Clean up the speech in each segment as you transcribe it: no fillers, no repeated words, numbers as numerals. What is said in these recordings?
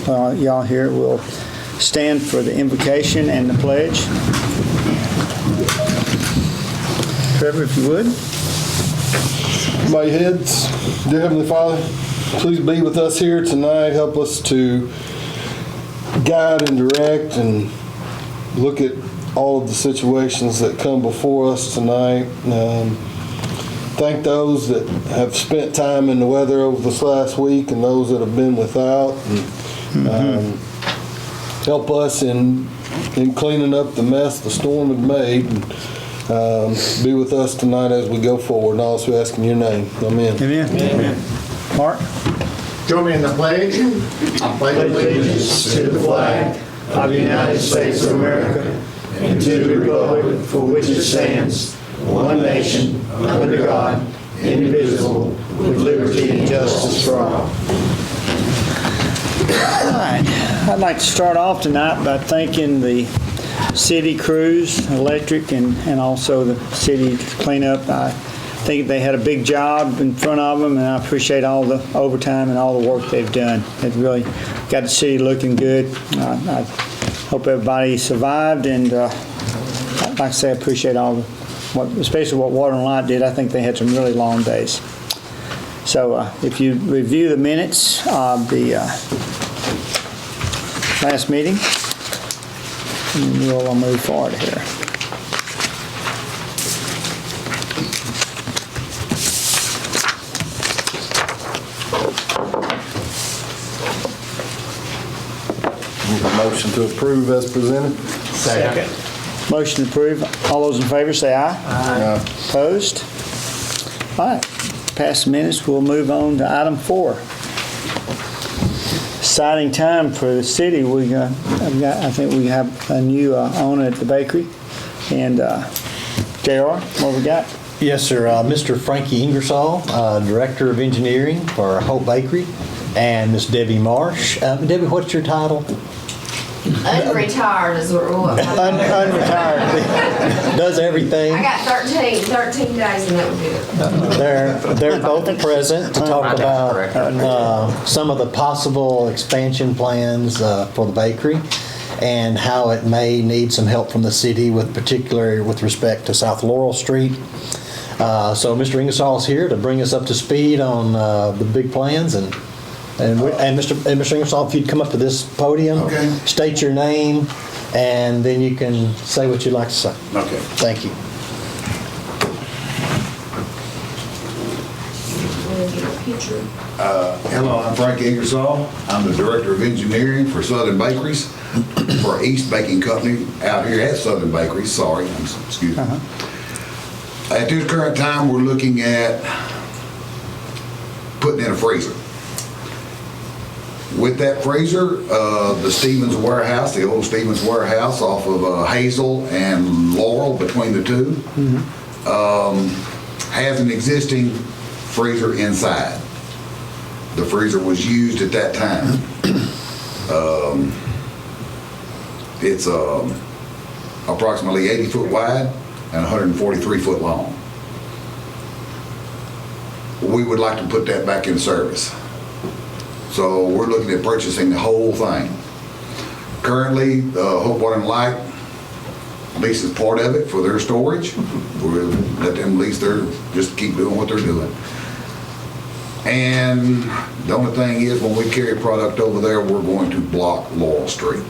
y'all here will stand for the invocation and the pledge. Trevor, if you would. Bow your heads. Dear Heavenly Father, please be with us here tonight. Help us to guide and direct and look at all of the situations that come before us tonight. Thank those that have spent time in the weather over this last week and those that have been without. And, help us in cleaning up the mess the storm had made. And, be with us tonight as we go forward. And also ask in your name. Amen. Amen. Amen. Mark? Join me in the pledge. I pledge allegiance to the flag of the United States of America and to the republic for which it stands, one nation, under God, indivisible, with liberty and justice for all. All right. I'd like to start off tonight by thanking the city crews, electric, and also the city cleanup. I think they had a big job in front of them, and I appreciate all the overtime and all the work they've done. It really got the city looking good. I hope everybody survived, and like I say, I appreciate all the, especially what Water and Light did. I think they had some really long days. So if you review the minutes of the last meeting, and we'll move forward here. Motion to approve as presented. Second. Motion approved. All those in favor say aye. Aye. Opposed? All right. Past the minutes, we'll move on to item 4. Exciting time for the city. I think we have a new owner at the bakery. And JR, what we got? Yes, sir. Mr. Frankie Ingersoll, Director of Engineering for Hope Bakery, and Miss Debbie Marsh. Debbie, what's your title? Unretired is what Unretired. Does everything. I got 13 days and that was it. They're both present to talk about some of the possible expansion plans for the bakery and how it may need some help from the city, particularly with respect to South Laurel Street. So Mr. Ingersoll is here to bring us up to speed on the big plans and Mr. Ingersoll, if you'd come up to this podium, Okay. State your name, and then you can say what you'd like to say. Okay. Thank you. Hello, I'm Frank Ingersoll. I'm the Director of Engineering for Southern Bakeries, for East Baking Company out here at Southern Bakeries. Sorry, excuse me. At this current time, we're looking at putting in a freezer. With that freezer, the Stevens Warehouse, the old Stevens Warehouse off of Hazel and Laurel, between the two, has an existing freezer inside. The freezer was used at that time. It's approximately 80 foot wide and 143 foot long. We would like to put that back in service. So we're looking at purchasing the whole thing. Currently, Hope Water and Light leases part of it for their storage. We'll let them lease just keep doing what they're doing. And the only thing is, when we carry product over there, we're going to block Laurel Street.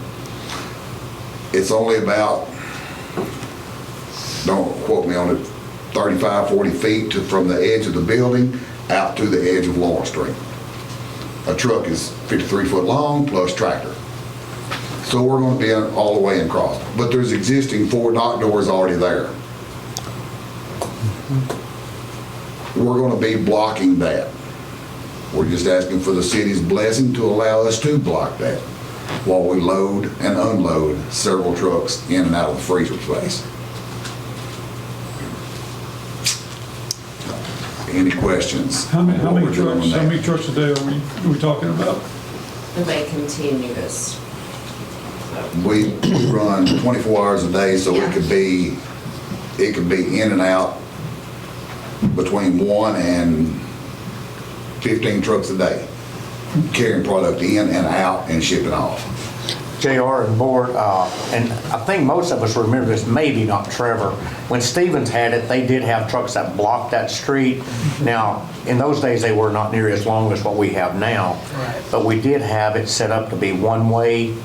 It's only about, don't quote me on it, 35, 40 feet from the edge of the building out to the edge of Laurel Street. A truck is 53 foot long plus tractor. So we're going to be all the way across. But there's existing 4 dock doors already there. We're going to be blocking that. We're just asking for the city's blessing to allow us to block that while we load and unload several trucks in and out of the freezer space. Any questions? How many What we're doing trucks? with How that? many trucks a day are we talking about? And they continuous. We run 24 hours a day, so Yeah. it could be in and out between 1 and 15 trucks a day. carrying product in and out and shipping off. JR and board, and I think most of us remember this, maybe not Trevor. When Stevens had it, they did have trucks that blocked that street. Now, in those days, they were not near as long as what we have now. But we did have it set up to be one way.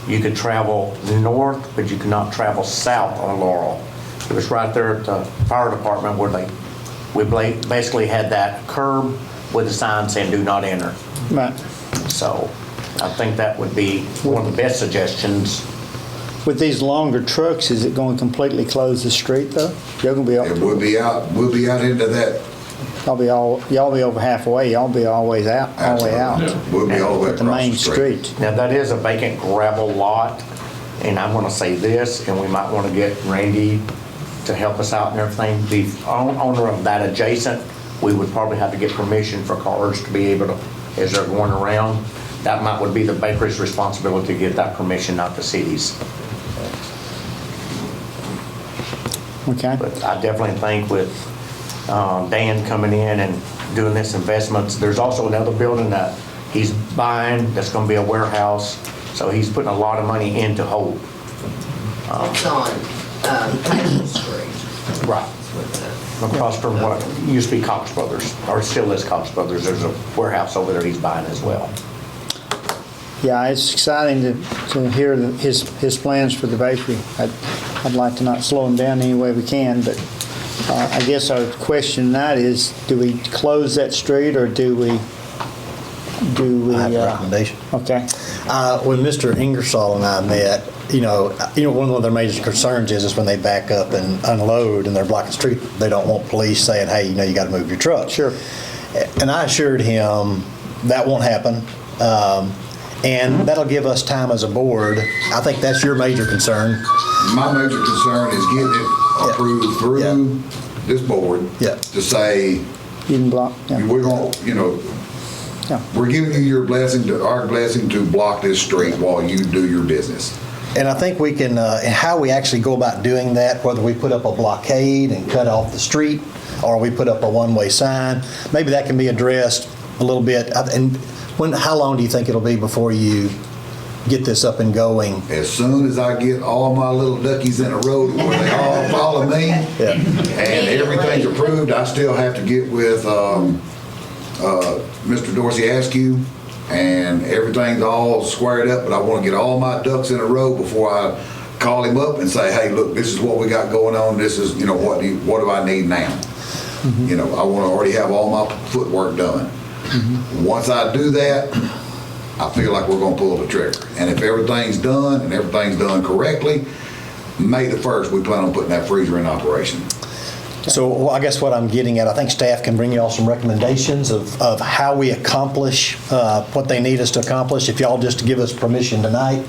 You could travel north, but you could not travel south on Laurel. It was right there at the fire department where we basically had that curb with a sign saying "Do not enter." Right. So I think that would be one of the best suggestions. With these longer trucks, is it going to completely close the street though? You're going to be, And we'll be out into that. y'all be over halfway, y'all be always out, all the way out. We'll be all the way At the across main the street. street. Now, that is a vacant gravel lot, and I'm gonna say this, and we might wanna get Randy to help us out and everything. The owner of that adjacent, we would probably have to get permission for cars to be able to, as they're going around. That would be the bakery's responsibility to get that permission, not the city's. Okay. But I definitely think with Dan coming in and doing this investments, there's also another building that he's buying that's gonna be a warehouse. So he's putting a lot of money into hold. It's on Passion Street. Right. Across from what used to be Cox Brothers, or still is Cox Brothers. There's a warehouse over there he's buying as well. Yeah, it's exciting to hear his plans for the bakery. I'd like to not slow him down any way we can, but I guess our question tonight is, do we close that street or do we? I have a recommendation. Okay. When Mr. Ingersoll and I met, you know, one of their major concerns is when they back up and unload and they're blocking the street, they don't want police saying, hey, you got to move your truck. Sure. And I assured him that won't happen. And that'll give us time as a board. I think that's your major concern. My major concern is getting it approved through this board Yeah. to say, You can block, yeah. we're going, Yeah. we're giving you your blessing, our blessing to block this street while you do your business. And I think we can, and how we actually go about doing that, whether we put up a blockade and cut off the street, or we put up a one-way sign, maybe that can be addressed a little bit. And how long do you think it'll be before you get this up and going? As soon as I get all my little duckies in a row where they all follow me and everything's approved, I still have to get with Mr. Dorsey Askew, and everything's all squared up, but I want to get all my ducks in a row before I call him up and say, hey, look, this is what we got going on. This is, what do I need now? I want to already have all my footwork done. Once I do that, I feel like we're going to pull the trigger. And if everything's done and everything's done correctly, May the 1st, we plan on putting that freezer in operation. So I guess what I'm getting at, I think staff can bring you all some recommendations of how we accomplish what they need us to accomplish. If y'all just give us permission tonight,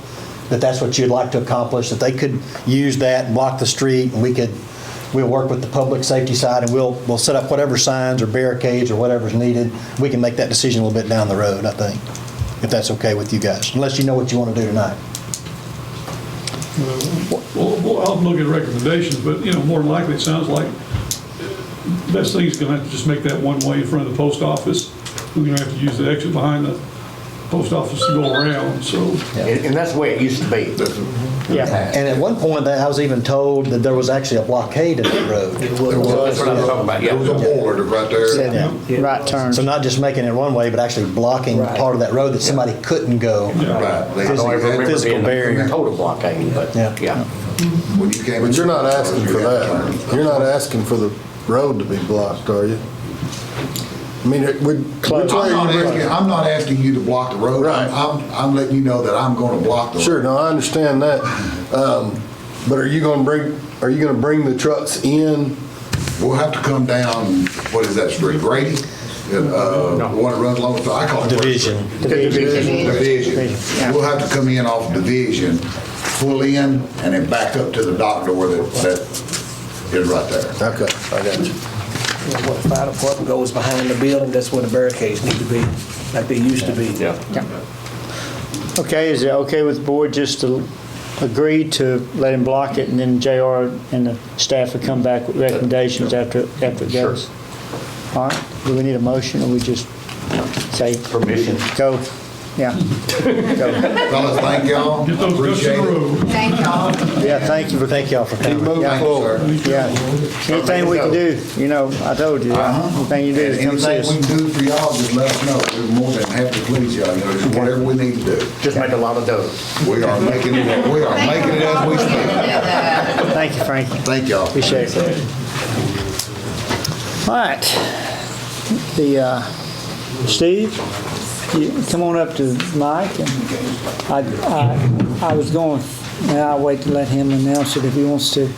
that's what you'd like to accomplish, that they could use that and block the street, and we'll work with the public safety side, and we'll set up whatever signs or barricades or whatever's needed. We can make that decision a little bit down the road, I think, if that's okay with you guys, unless you know what you want to do tonight. Well, I'll look at recommendations, but, more than likely, it sounds like best thing is gonna have to just make that one way in front of the post office. We're gonna have to use the exit behind the post office to go around, so. And that's the way it used to be. Yeah. And at one point, I was even told that there was actually a blockade in that road. That's what I'm talking about, There was a yeah. boiler right there. Said right turn. So not just making it one way, but actually blocking part of that road that somebody couldn't go. Right. I don't ever remember Physical being barrier. a total blockade, but, Yeah. yeah. When you came in- But you're not asking for that. You're not asking for the road to be blocked, are you? I mean, which way are you bringing? I'm not asking you to block the road. Right. I'm letting you know that I'm going to block the road. Sure, no, I understand that. But are you going to bring the trucks in? We'll have to come down, what is that street, Grady? The one that runs along, I call it. Division. Division. We'll have to come in off Division, pull in, and then back up to the dock door that is right there. Okay, I got you. What the fire department goes behind the building, that's where the barricades need to be, like they used to be. Yeah. Okay, is it okay with the board just to agree to let him block it, and then JR and the staff will come back with recommendations after it goes? All right, do we need a motion, or we just, say, Permission. go, yeah. Go. Fellas, thank y'all. Get those ducks in Appreciate a it. row. Thank y'all. Yeah, thank y'all for Keep coming. moving Yeah. forward. Yeah, anything we can do, you know, I told you, anything you do, is come see Anything we us. can do for y'all, just let us know. We're more than happy to please y'all, you know, just whatever we need to do. Just make a lot of dough. We are making it as we speak. Thank you, Frankie, Thank y'all. appreciate it. All right, Steve, you come on up to Mike, and I was going, and I'll wait to let him announce it if he wants to.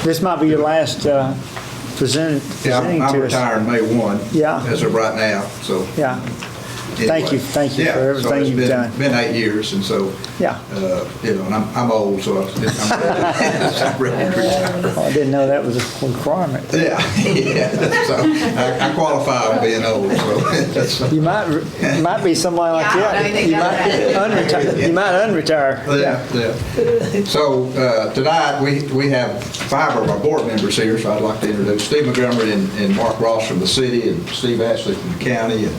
This might be your last presenting Yeah, to I'm us. retiring May 1. Yeah. As of right now, so. Yeah, thank you for Yeah, so everything it's you've done. been 8 years, and so, Yeah, you know, and I'm old, so I'm ready to retire. oh, I didn't know that was a requirement. Yeah, yeah, so I qualify on being old, so that's. You might be somebody like Yeah, I don't that. think You that- might unretire. Yeah, yeah. So tonight, we have 5 of our board members here, so I'd like to introduce Steve Montgomery and Mark Ross from the city, and Steve Ashley from the county, and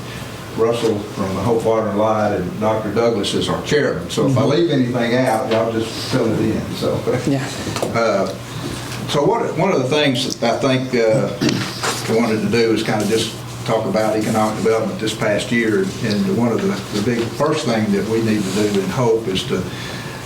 Russell from the Hope Water and Light, and Dr. Douglas is our chairman. So if I leave anything out, y'all just fill it in, so. Yeah. So one of the things that I think I wanted to do is kind of just talk about economic development this past year. And one of the big first thing that we need to do in Hope is to,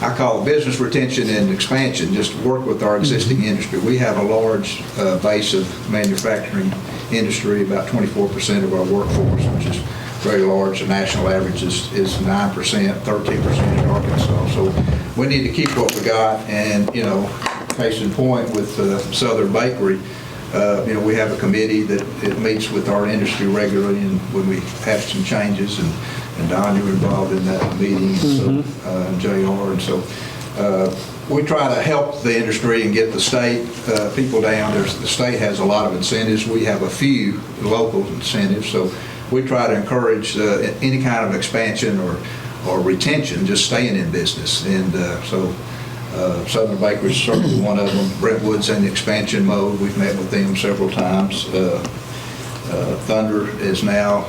I call it business retention and expansion, just work with our existing industry. We have a large base of manufacturing industry, about 24% of our workforce, which is very large. The national average is 9%, 13% in Arkansas. So we need to keep what we got, and, you know, case in point with Southern Bakery, you know, we have a committee that it meets with our industry regularly, and when we have some changes, and Don, you were involved in that meeting, so, and JR, and so we try to help the industry and get the state people down. The state has a lot of incentives. We have a few local incentives, so we try to encourage any kind of expansion or retention, just staying in business. And so Southern Bakery is certainly one of them. Brentwood's in the expansion mode. We've met with them several times. Thunder is now,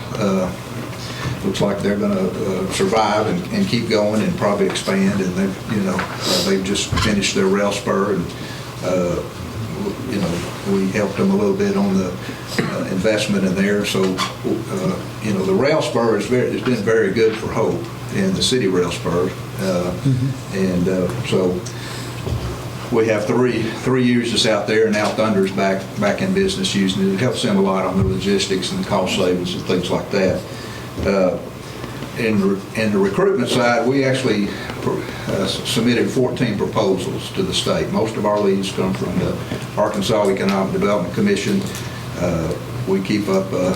looks like they're going to survive and keep going and probably expand. And they've just finished their rail spur, and you know, we helped them a little bit on the investment in there. So you know, the rail spur has been very good for Hope, and the city rail spur. And so we have three users out there, and now Thunder's back in business using it. It helps them a lot on the logistics and the cost savings and things like that. In the recruitment side, we actually submitted 14 proposals to the state. Most of our leads come from the Arkansas Economic Development Commission. We keep up a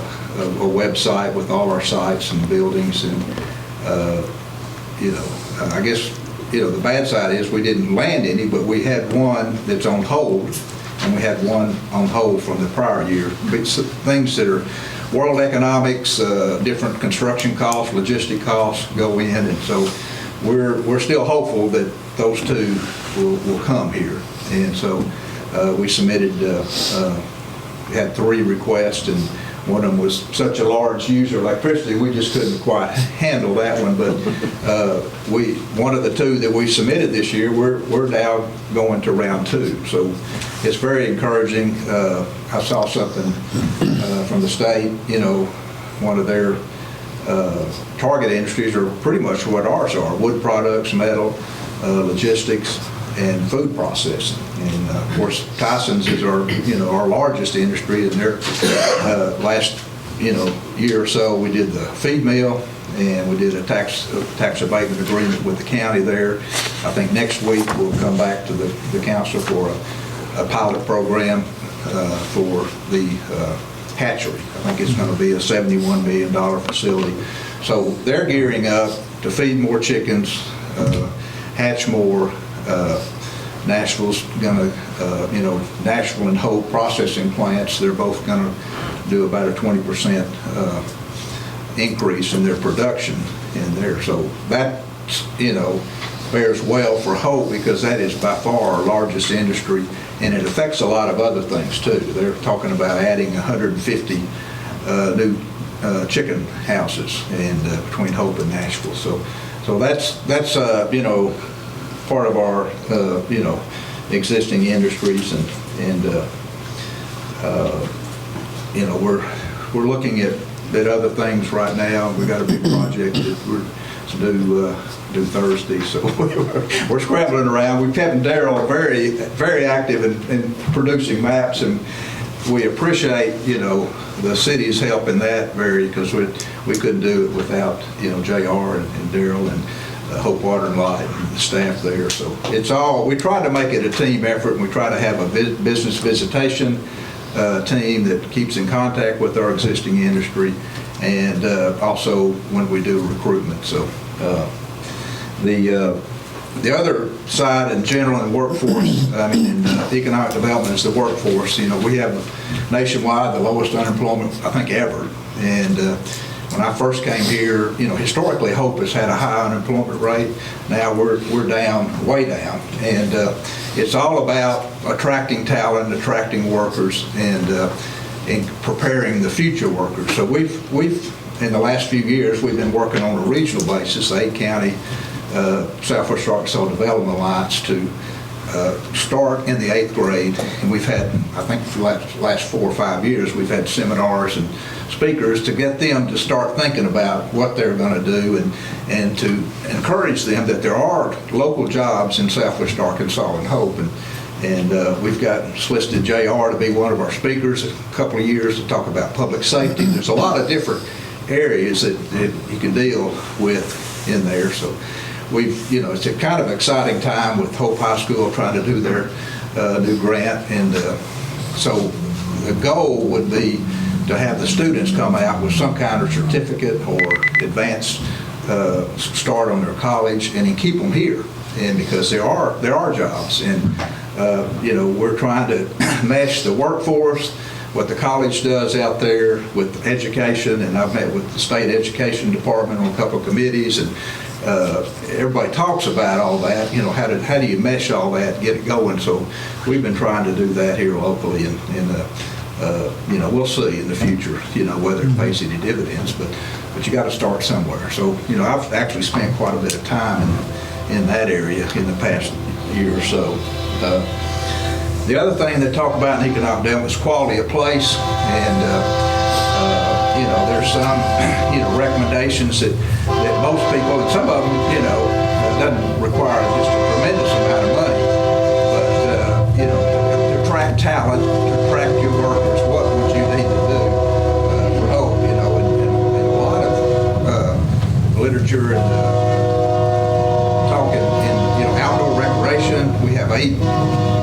website with all our sites and buildings, and you know, I guess, you know, the bad side is we didn't land any, but we had one that's on hold, and we had one on hold from the prior year. Things that are world economics, different construction costs, logistic costs go in, and so we're still hopeful that those two will come here. And so we submitted, had 3 requests, and one of them was such a large user of electricity, we just couldn't quite handle that one. But one of the 2 that we submitted this year, we're now going to round 2. So it's very encouraging. I saw something from the state, you know, one of their target industries are pretty much what ours are: wood products, metal, logistics, and food processing. And of course, Tyson's is our largest industry. And their last year or so, we did the feed mill, and we did a tax abatement agreement with the county there. I think next week we'll come back to the council for a pilot program for the hatchery. I think it's going to be a $71 million facility. So they're gearing up to feed more chickens, hatch more. Nashville's going to, Nashville and Hope processing plants, they're both going to do about a 20% increase in their production in there. So that, bears well for Hope, because that is by far our largest industry, and it affects a lot of other things too. They're talking about adding 150 new chicken houses and between Hope and Nashville. So that's part of our existing industries, and we're looking at other things right now. We've got a big project that we're to do Thursday, so we're scrambling around. We've kept Daryl very active in producing maps, and we appreciate the city's help in that because we couldn't do it without JR and Daryl and Hope Water and Light and the staff there. So we try to make it a team effort, and we try to have a business visitation team that keeps in contact with our existing industry, and also when we do recruitment. So the other side in general in workforce, in economic development is the workforce. We have nationwide the lowest unemployment I think ever, and when I first came here, historically Hope has had a high unemployment rate. Now we're down, way down, and it's all about attracting talent, attracting workers, and preparing the future workers. So we've in the last few years we've been working on a regional basis, the 8-county Southwest Arkansas Development Alliance, to start in the 8th grade, and we've had, I think for the last 4 or 5 years, we've had seminars and speakers to get them to start thinking about what they're going to do, and to encourage them that there are local jobs in Southwest Arkansas and Hope. And we've got solicited JR to be one of our speakers a couple of years to talk about public safety. There's a lot of different areas that you can deal with in there. So it's a kind of exciting time with Hope High School trying to do their new grant. And so the goal would be to have the students come out with some kind of certificate or advanced start on their college, and then keep them here. And because there are jobs, and we're trying to mesh the workforce, what the college does out there with education, and I've met with the state education department on a couple of committees, and everybody talks about all that. How do you mesh all that and get it going? So we've been trying to do that here locally, and we'll see in the future, whether it pays any dividends, but you got to start somewhere. So I've actually spent quite a bit of time in that area in the past year or so. The other thing they talk about in economic development is quality of place, and there's some recommendations that most people, and some of them it doesn't require just a tremendous amount of money, but to attract talent, to attract your workers, what would you need to do for Hope? And a lot of literature and talking in outdoor recreation. We have 8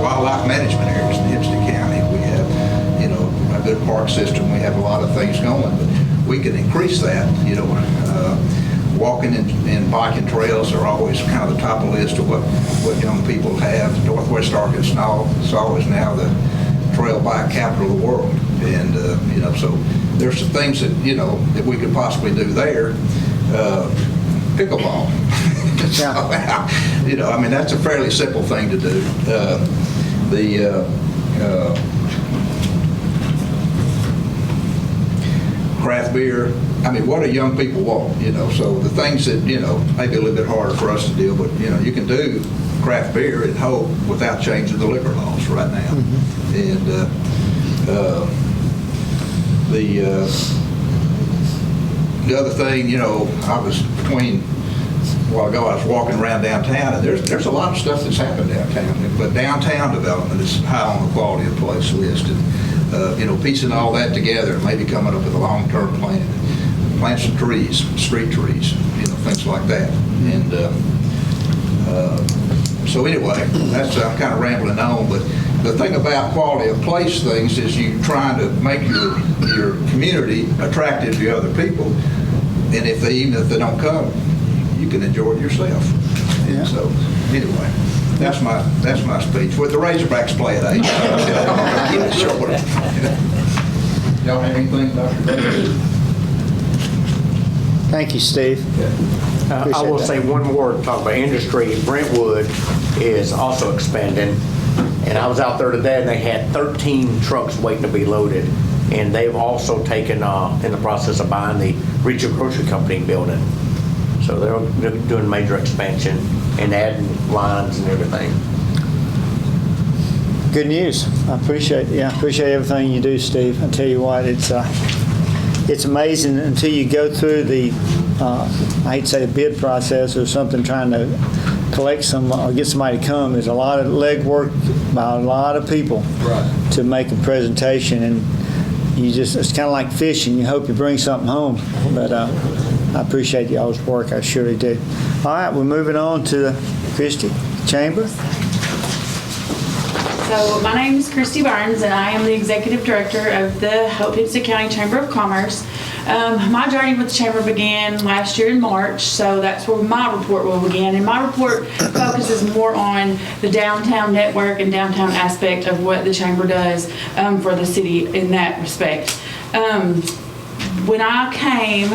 wildlife management areas in Hempstead County. We have a good park system. We have a lot of things going, but we can increase that. Walking and biking trails are always kind of the top of the list of what young people have. Northwest Arkansas is now the trail bike capital of the world, and so there's some things that that we could possibly do there. Pickleball. So, that's a fairly simple thing to do. Craft beer. What do young people want? So the things that maybe a little bit harder for us to deal with. You can do craft beer at Hope without changing the liquor laws right now. Mm-hmm. And the other thing, I was a while ago, I was walking around downtown, and there's a lot of stuff that's happened downtown, but downtown development is high on the quality of place list, and piecing all that together and maybe coming up with a long-term plan, plant some trees, street trees, things like that. And so anyway, that's I'm kind of rambling on, but the thing about quality of place things is you trying to make your community attractive to other people, and even if they don't come, you can enjoy it yourself. Yeah. So anyway, that's my speech. With the Razorbacks play at 8. Keep it short. Y'all have anything, Dr. Davis? Thank you, Steve. I will say one more to talk about industry. Brentwood is also expanding, and I was out there today, and they had 13 trucks waiting to be loaded. And they've also taken, in the process of buying the Regional Grocery Company building. So they're doing major expansion and adding lines and everything. Good news. I appreciate everything you do, Steve. I tell you what, it's amazing until you go through the, I hate to say the bid process or something, trying to collect some or get somebody to come. There's a lot of legwork by a lot of people to make a presentation, and it's kind of like fishing. You hope you bring something home, but I appreciate y'all's work. I surely do. All right, we're moving on to the Christie Chamber. So my name is Christy Barnes, and I am the Executive Director of the Hope-Hempstead County Chamber of Commerce. My journey with the Chamber began last year in March, so that's where my report will begin. And my report focuses more on the downtown network and downtown aspect of what the Chamber does for the city in that respect. When I came,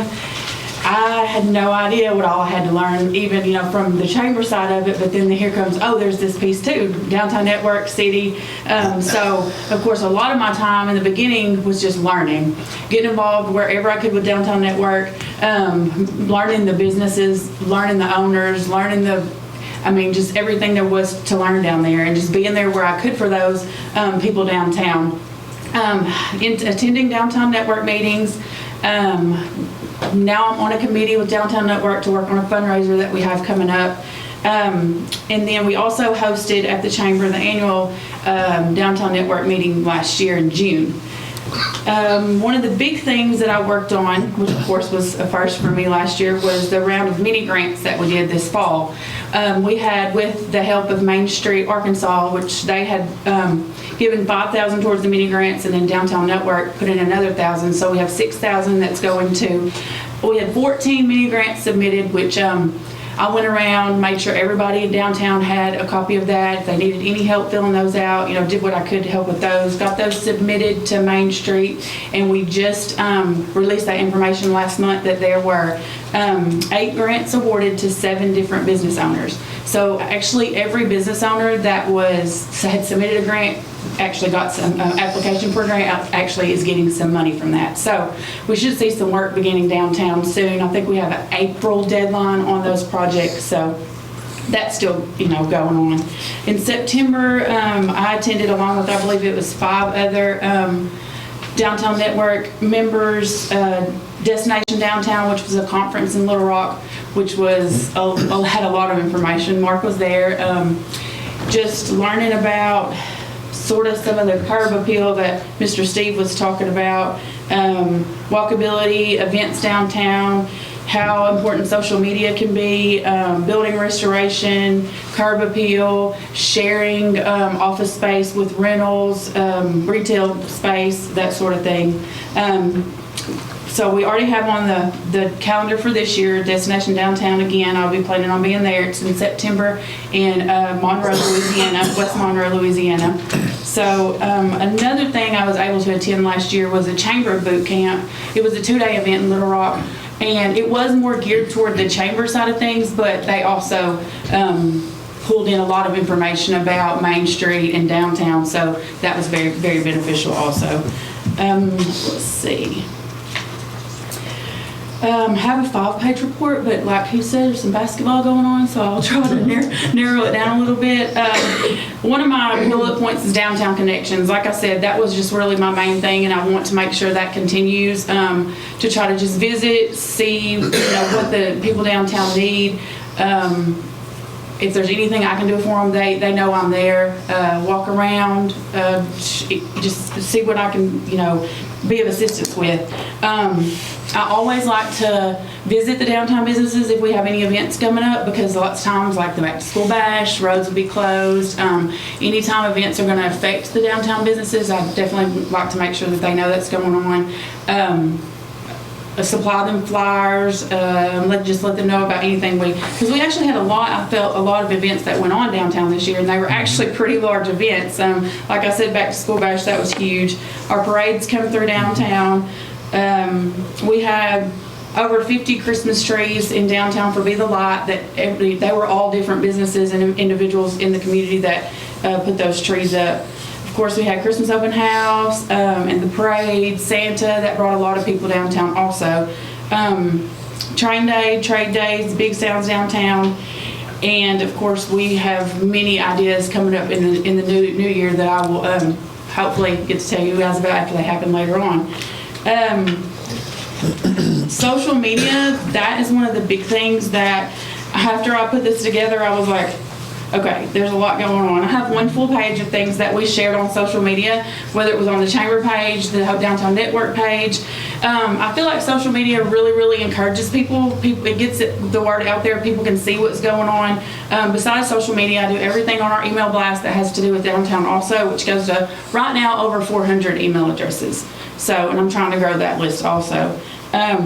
I had no idea what all I had to learn, even, from the Chamber side of it, but then here comes, there's this piece too, downtown network, city. So, of course, a lot of my time in the beginning was just learning, getting involved wherever I could with downtown network, learning the businesses, learning the owners, just everything there was to learn down there, and just being there where I could for those people downtown. Attending downtown network meetings. Now I'm on a committee with Downtown Network to work on a fundraiser that we have coming up. And then we also hosted at the Chamber the annual Downtown Network meeting last year in June. One of the big things that I worked on, which of course was a first for me last year, was the round of mini grants that we did this fall. We had, with the help of Main Street Arkansas, which they had given $5,000 towards the mini grants, and then Downtown Network put in another $1,000. So we have $6,000 that's going to. We had 14 mini grants submitted, which I went around, made sure everybody in downtown had a copy of that. If they needed any help filling those out, did what I could to help with those. Got those submitted to Main Street, and we just released that information last month that there were 8 grants awarded to 7 different business owners. So actually every business owner that had submitted a grant actually got some application for a grant, actually is getting some money from that. So we should see some work beginning downtown soon. I think we have an April deadline on those projects, so that's still going on. In September, I attended, along with, I believe it was 5 other Downtown Network members, Destination Downtown, which was a conference in Little Rock, which was had a lot of information. Mark was there, just learning about sort of some of the curb appeal that Mr. Steve was talking about, walkability, events downtown, how important social media can be, building restoration, curb appeal, sharing office space with rentals, retail space, that sort of thing. So we already have on the calendar for this year, Destination Downtown again. I'll be planning on being there. It's in September in Monroe, Louisiana, West Monroe, Louisiana. So another thing I was able to attend last year was a Chamber Boot Camp. It was a 2-day event in Little Rock, and it was more geared toward the Chamber side of things, but they also pulled in a lot of information about Main Street and downtown, so that was very, very beneficial also. Let's see. Have a 5-page report, but like he said, there's some basketball going on, so I'll try to narrow it down a little bit. One of my bullet points is downtown connections. Like I said, that was just really my main thing, and I want to make sure that continues, to try to just visit, see what the people downtown need. If there's anything I can do for them, they know I'm there. Walk around, just see what I can, be of assistance with. I always like to visit the downtown businesses if we have any events coming up, because lots of times, like the Back to School Bash, roads will be closed. Anytime events are going to affect the downtown businesses, I definitely like to make sure that they know that's going on. Supply them flyers, just let them know about anything because we actually had I felt a lot of events that went on downtown this year, and they were actually pretty large events. Like I said, Back to School Bash, that was huge. Our parades come through downtown. We had over 50 Christmas trees in downtown for Be the Light. They were all different businesses and individuals in the community that put those trees up. course, we had Christmas open house, and the parade, Santa, that brought a lot of people downtown also. Train day, trade days, big sounds downtown. And of course, we have many ideas coming up in the new year that I will hopefully get to tell you guys about after they happen later on. Social media, that is one of the big things that after I put this together, I was like, okay, there's a lot going on. I have one full page of things that we shared on social media, whether it was on the Chamber page, the Hope Downtown Network page. I feel like social media really encourages people. It gets the word out there. People can see what's going on. Besides social media, I do everything on our email blast that has to do with downtown also, which goes to right now over 400 email addresses. So, and I'm trying to grow that list also. I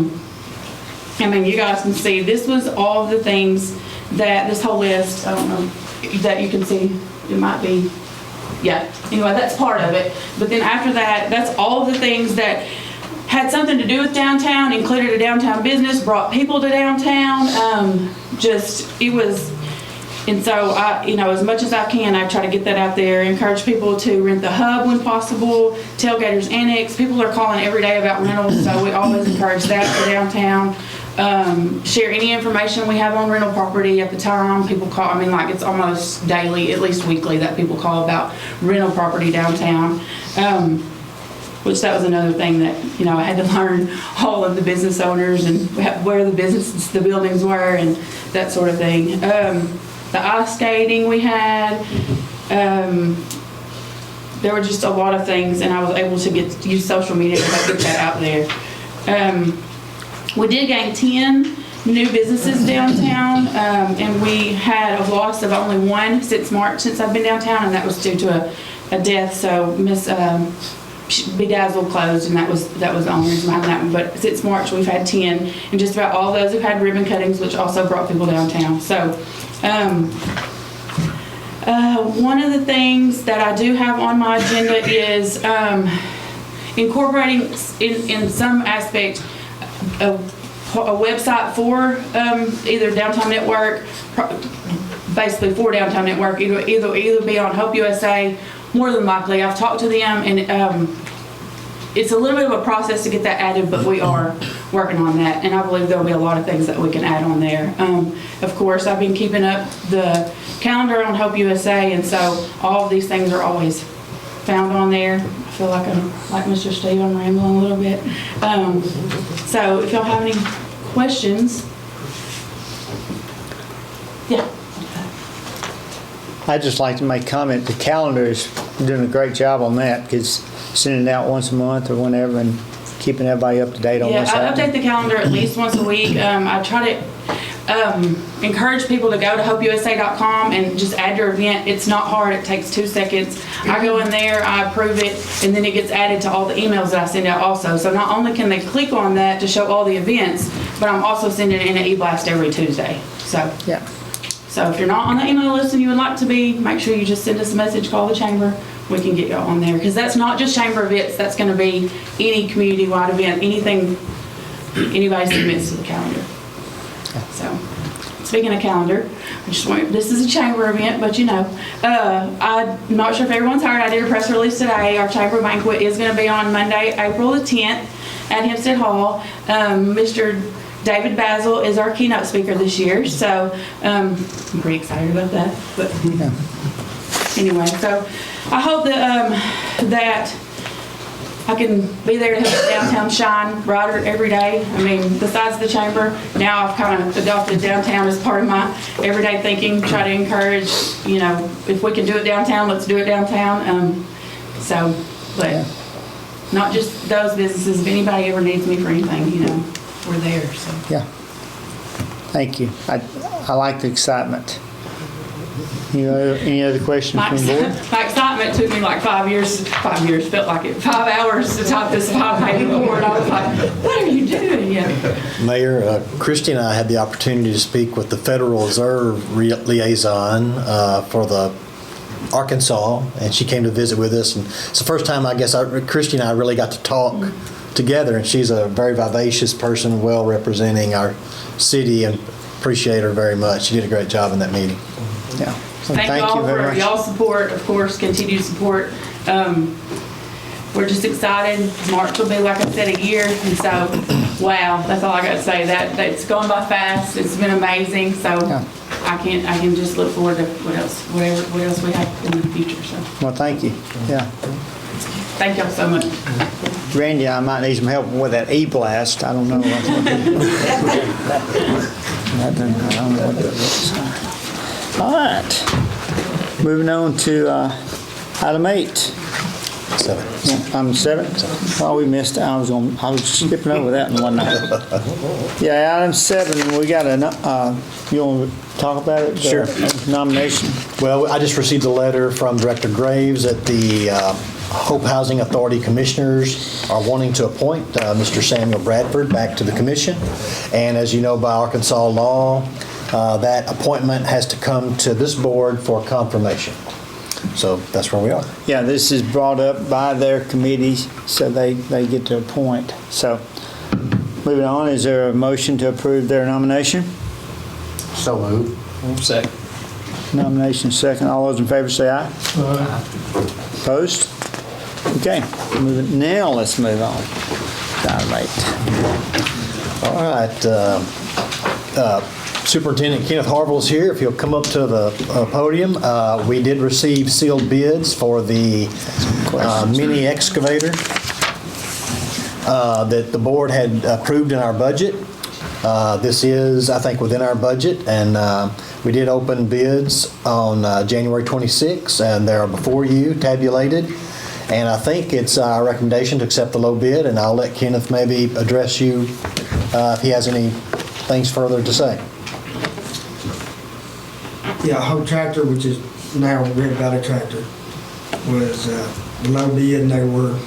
mean, you guys can see, this was all of the things that, this whole list, I don't know, that you can see, it might be, yeah. Anyway, that's part of it. But then after that, that's all of the things that had something to do with downtown, included a downtown business, brought people to downtown. It was, and so I, as much as I can, I try to get that out there, encourage people to rent the hub when possible, Tailgaters Annex. People are calling every day about rentals, so we always encourage that for downtown. Share any information we have on rental property at the time. People call, it's almost daily, at least weekly, that people call about rental property downtown. Which that was another thing that, I had to learn all of the business owners and where the buildings were and that sort of thing. The ice skating we had, there were just a lot of things, and I was able to use social media to help get that out there. We did gain 10 new businesses downtown, and we had a loss of only one since March, since I've been downtown, and that was due to a death. So Miss Bedazzled closed, and that was the only reason behind that one. But since March, we've had 10, and just about all those have had ribbon cuttings, which also brought people downtown. So one of the things that I do have on my agenda is incorporating in some aspect a website for either Downtown Network, basically for Downtown Network, either be on Hope USA. More than likely, I've talked to them, and it's a little bit of a process to get that added, but we are working on that, and I believe there'll be a lot of things that we can add on there. Of course, I've been keeping up the calendar on Hope USA, and so all of these things are always found on there. I feel like Mr. Steve, I'm rambling a little bit. So if y'all have any questions, yeah. I'd just like to make comment, the calendar is doing a great job on that, because sending it out once a month or whenever and keeping everybody up to date on what's I happening. update the calendar at least once a week. I try to encourage people to go to hopeusa.com and just add your event. It's not hard, it takes 2 seconds. I go in there, I approve it, and then it gets added to all the emails that I send out also. So not only can they click on that to show all the events, but I'm also sending it in an e-blast every Tuesday. So Yeah. So if you're not on the email list and you would like to be, make sure you just send us a message, call the chamber. We can get you on there. Because that's not just chamber events. That's going to be any community-wide event, anything anybody submits to the calendar. So speaking of calendar, this is a chamber event, but I'm not sure if everyone's heard. I did a press release today. Our chamber banquet is going to be on Monday, April the 10th at Hempstead Hall. Mr. David Basil is our keynote speaker this year, so I'm pretty excited about that. But anyway, so I hope that I can be there to help downtown shine brighter every day. Besides the chamber, now I've kind of adopted downtown as part of my everyday thinking. Try to encourage, if we can do it downtown, let's do it downtown. But not just those businesses. If anybody ever needs me for anything, we're there. So. Yeah. Thank you. I like the excitement. Any other questions from the board? My excitement took me like 5 years, felt like it, 5 hours to type this 5-page report. I was like, what are you doing? Mayor, Christy and I had the opportunity to speak with the Federal Reserve liaison for the Arkansas, and she came to visit with us. And it's the first time, I guess, Christy and I really got to talk together, and she's a very vivacious person, well representing our city, and appreciate her very much. She did a great job in that meeting. Yeah. So Thank you all very for much. y'all's support, of course, continued support. We're just excited. March will be, like I said, a year, and so, wow, that's all I got to say. That's going by fast. It's been amazing, so I can just look forward to what else we have in the future, so. Well, thank you. Yeah. Thank y'all so much. Randy, I might need some help with that E-blast. I don't know. I don't know what that is. All right. Moving on to item 8. 7. Item 7? Oh, we missed it. I was skipping over that in one night. Yeah, item 7, we got you want to talk about it? Sure. Nomination. Well, I just received a letter from Director Graves that the Hope Housing Authority Commissioners are wanting to appoint Mr. Samuel Bradford back to the commission. And as you know, by Arkansas law, that appointment has to come to this board for confirmation. So that's where we are. Yeah, this is brought up by their committees, so they get to appoint. So, moving on, is there a motion to approve their nomination? So moved. Second. Nomination second. All those in favor say aye. Opposed? Okay. Now let's move on. Item 8. All right. Superintendent Kenneth Harville is here. If you'll come up to the podium. We did receive sealed bids for the mini excavator that the board had approved in our budget. This is, I think, within our budget, and we did open bids on January 26, and they are before you, tabulated. And I think it's our recommendation to accept the low bid, and I'll let Kenneth maybe address you if he has any things further to say. Yeah, Hope Tractor, which is now Red Valley Tractor, was the low bid, and they were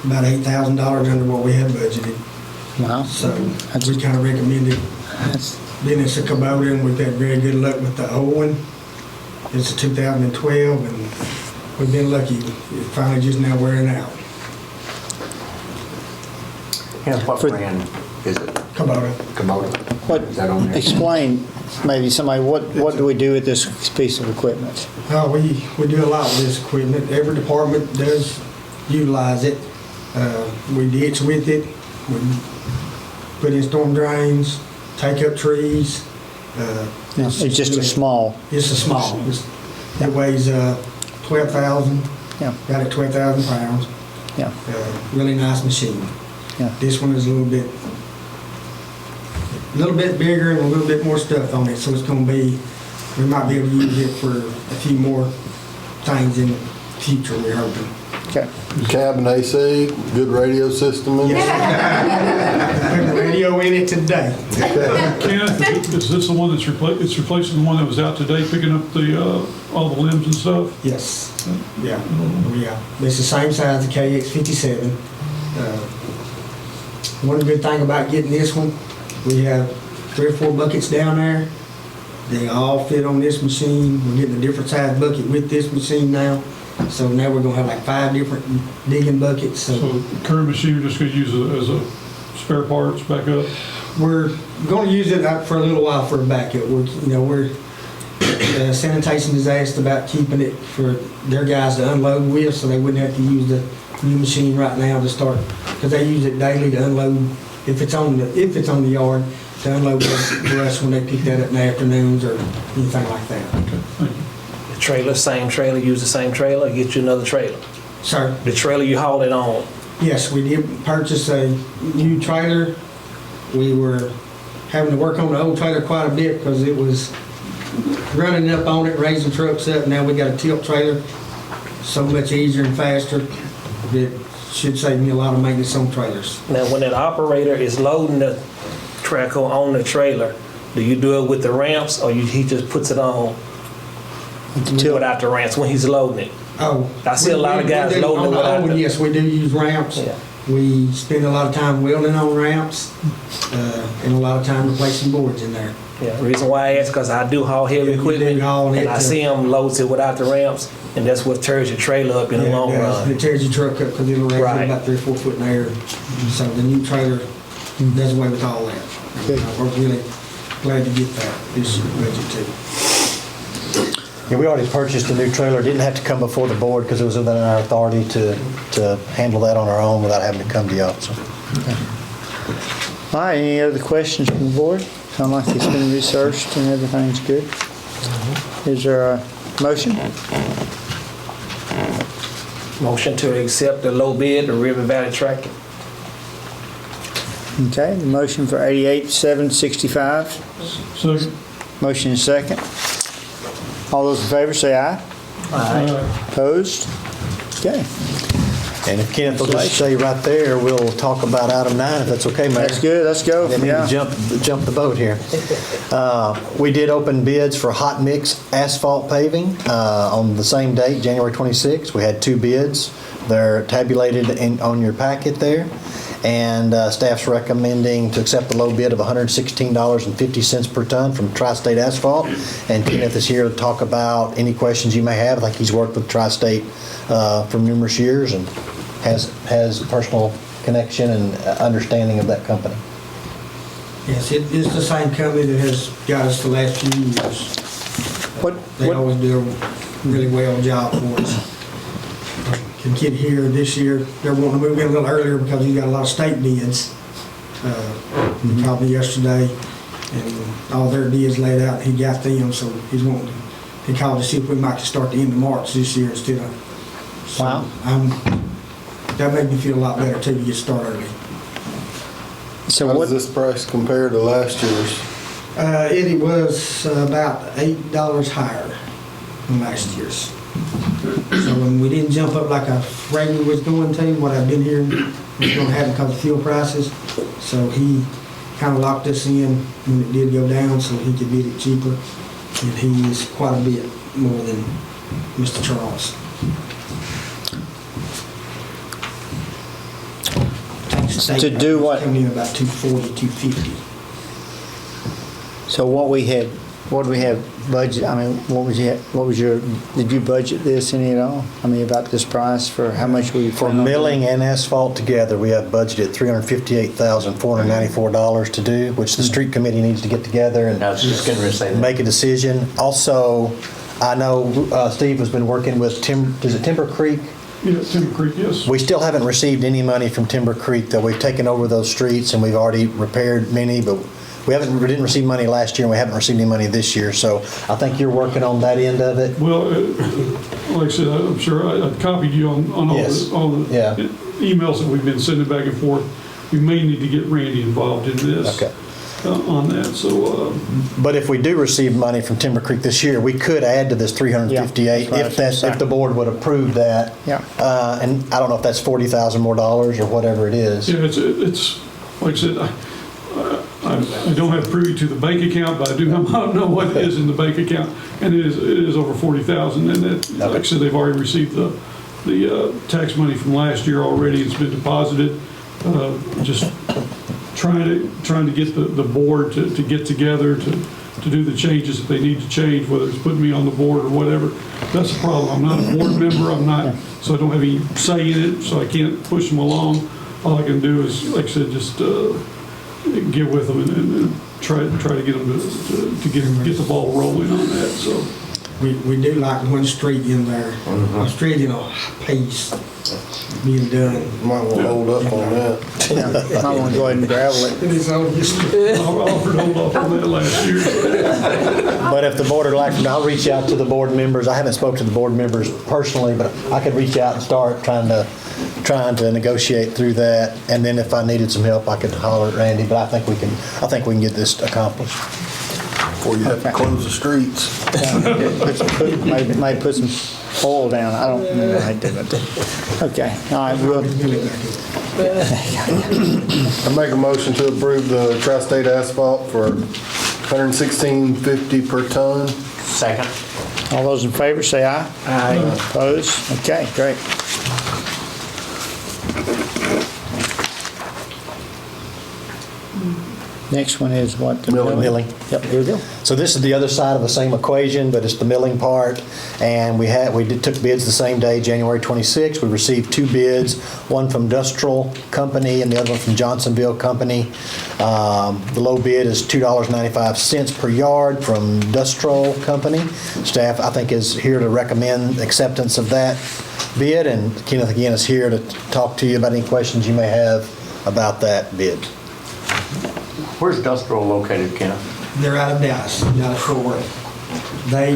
about $8,000 under what we had budgeted. Wow. So we kind of recommended. Then it's a Kubota, and we've had very good luck with the old one. It's a 2012, and we've been lucky. It's finally just now wearing out. And what brand is it? Kubota. Kubota. What? Is that on there? Explain, maybe somebody, what do we do with this piece of equipment? We do a lot with this equipment. Every department does utilize it. We ditch with it. We put in storm drains, take up trees. It's just a small. It's a small. It weighs 12,000. Yeah. Got it 12,000 pounds. Yeah. Really nice machine. Yeah. This one is a little bit bigger and a little bit more stuff on it, so it's going to be. We might be able to use it for a few more things in the future. We're hoping. Okay. Cabin AC, good radio system in it. Put the radio in it today. Kenneth, is this the one it's replacing the one that was out today picking up all the limbs and stuff? Yes. Yeah. It's the same size as the KX57. One good thing about getting this one, we have 3 or 4 buckets down there. They all fit on this machine. We're getting a different size bucket with this machine now. So now we're gonna have like 5 different digging buckets. So the current machine, you're just gonna use it as a spare parts backup? We're gonna use it for a little while for a backup. Sanitation has asked about keeping it for their guys to unload with, so they wouldn't have to use the new machine right now to start, because they use it daily to unload if it's on the yard, to unload brush when they pick that up in the afternoons or anything like that. The trailer, same trailer, use the same trailer, get you another trailer. Sir? The trailer you hauled it on. Yes, we did purchase a new trailer. We were having to work on the old trailer quite a bit because it was running up on it, raising trucks up. Now we got a tilt trailer, so much easier and faster. It should save me a lot of maintenance on trailers. Now, when that operator is loading the trackle on the trailer, do you do it with the ramps, or he just puts it on without the ramps when he's loading it? Oh, I see a lot of guys loading it without the... Yes, we do use ramps. Yeah. We spend a lot of time welding on ramps and a lot of time replacing boards in there. Yeah, the reason why I ask, because I do haul heavy equipment, and I see them load it without the ramps, and that's what tears your trailer up in the long run. It tears your truck up because it'll raise Right. about 3 or 4 foot in the air. So the new trailer does away with all that. We're really glad to get that this year budget too. Yeah, we already purchased a new trailer. Didn't have to come before the board because it was within our authority to handle that on our own without having to come to y'all. So, All right, any other questions from the board? Sound like it's been researched and everything's good. Is there a motion? Motion to accept the low bid, the River Valley Tractor. Okay, the motion for 88,765. Second. Motion is second. All those in favor say aye. Opposed? Okay, and if Kenneth will just say right there, we'll talk about item 9 if that's okay, Mayor. that's good, let's go. Didn't mean to jump the boat here. We did open bids for hot mix asphalt paving on the same date, January 26th. We had 2 bids. They're tabulated on your packet there. And staff's recommending to accept the low bid of $116.50 per ton from Tri-State Asphalt. And Kenneth is here to talk about any questions you may have. I think he's worked with Tri-State for numerous years and has personal connection and understanding of that company. Yes, it is the same company that has got us the last few years. They always do a really well job for us. The kid here this year, they're wanting to move in a little earlier because he got a lot of state bids. He called me yesterday and all their bids laid out, he got them, so he's wanting to, he called to see if we might start the end of March this year instead of. So Wow. That made me feel a lot better too, to get started early. So How what, does this price compare to last year's? It was about $8 higher than last year's. So when we didn't jump up like I afraid we was going to, what I've been hearing was going to happen because of fuel prices. So he kind of locked us in when it did go down so he could bid it cheaper. And he is quite a bit more than Mr. Charles. To do what? Coming in about 240, 250. so what do we have budget, I mean, did you budget this any at all? I mean, about this price for how much we? For milling and asphalt together, we have budgeted $358,494 to do, which the street committee needs to get together and I was just going to say that. make a decision. Also, I know Steve has been working with is it Timber Creek? Yeah, Timber Creek, yes. We still haven't received any money from Timber Creek, though. We've taken over those streets and we've already repaired many, but we didn't receive money last year and we haven't received any money this year. So I think you're working on that end of it. Well, like I said, I'm sure I copied you on all Yes. the Yeah. emails that we've been sending back and forth. We may need to get Randy involved in this. Okay. On that, so, But if we do receive money from Timber Creek this year, we could add to this 358 Yeah, that's if the board would approve that. Yeah. And I don't know if that's $40,000 more or whatever it is. yeah, it's, like I said, I don't have privy to the bank account, but I do know what is in the bank account, and it is over 40,000, and that, like I said, they've already received the tax money from last year already. It's been deposited. Just trying to get the board to get together to do the changes that they need to change, whether it's putting me on the board or whatever. That's the problem. I'm not a board member. So I don't have any say in it, so I can't push them along. All I can do is, like I said, just get with them and try to get them to get the ball rolling on that. So We do like one street in there, a street in a pace being done. Might want to hold up on that. I want to go ahead and gravel it. It is on just. I offered to hold off on that last year. But if the board would like, I'll reach out to the board members. I haven't spoken to the board members personally, but I could reach out and start trying to negotiate through that. And then if I needed some help, I could holler at Randy. But I think we can get this accomplished. Before you have to close the streets. Might put some oil down, I don't know how to do it. Okay, all right, I make a motion to approve the Tri-State Asphalt for $116.50 per ton. Second. all those in favor say aye. Aye. Opposed? Okay, great. Next one is what? The Milling. Yep, here we go. So this is the other side of the same equation, but it's the milling part. And we took bids the same day, January 26th. We received 2 bids, one from Industrial Company and the other one from Johnsonville Company. The low bid is $2.95 per yard from Industrial Company. Staff, I think, is here to recommend acceptance of that bid. And Kenneth, again, is here to talk to you about any questions you may have about that bid. Where's Industrial located, Kenneth? They're out of Dallas, Dallas Fort Worth. They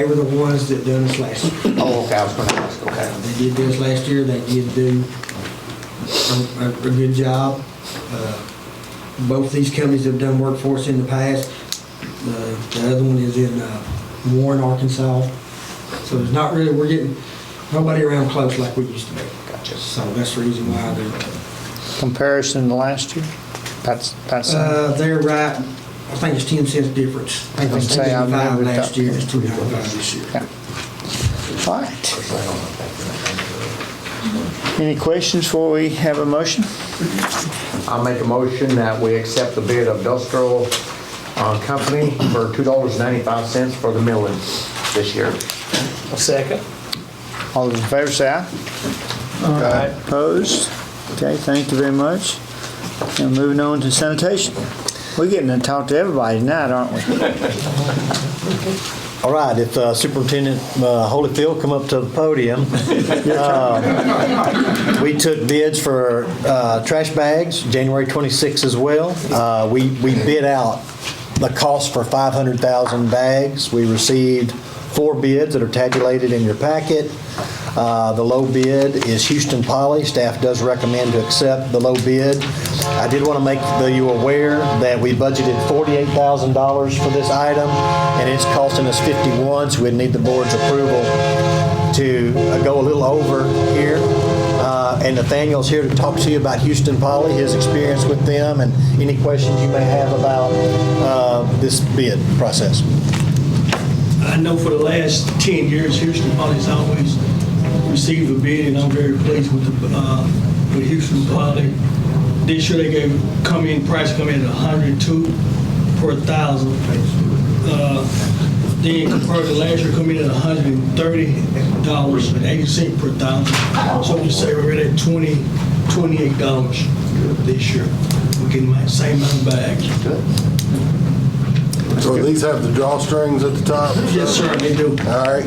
were the ones that done us last year. Oh, okay, I was gonna ask, okay. They did this last year. They did do a good job. Both these companies have done work for us in the past. The other one is in Warren, Arkansas. So there's not really, we're getting nobody around close like we used to be. Gotcha. So that's the reason why Comparison to last year? they're right. I think it's 10 cents difference. I think it was Say, I 295 remember last that. year. It's 295 this year. Yeah. All right. Any questions before we have a motion? I'll make a motion that we accept the bid of Industrial Company for $2.95 for the milling this year. A second. All those in favor say aye. Aye. Opposed? Okay, thank you very much. And moving on to sanitation. We're getting to talk to everybody tonight, aren't we? All right, if Superintendent Holyfield come up to the podium. We took bids for trash bags, January 26th as well. We bid out the cost for 500,000 bags. We received 4 bids that are tabulated in your packet. The low bid is Houston Poly. Staff does recommend to accept the low bid. I did want to make you aware that we budgeted $48,000 for this item, and it's costing us $51,000, so we'd need the board's approval to go a little over here. And Nathaniel's here to talk to you about Houston Poly, his experience with them, and any questions you may have about this bid process. I know for the last 10 years, Houston Poly's always received a bid, and I'm very pleased with Houston Poly. This year they price come in at $102 per thousand. Then compared to last year, come in at $130.80 per thousand. So we say we're at $28 this year. We're getting the same amount of bags. So these have the drawstrings at the top? Yes, sir, they do. All right.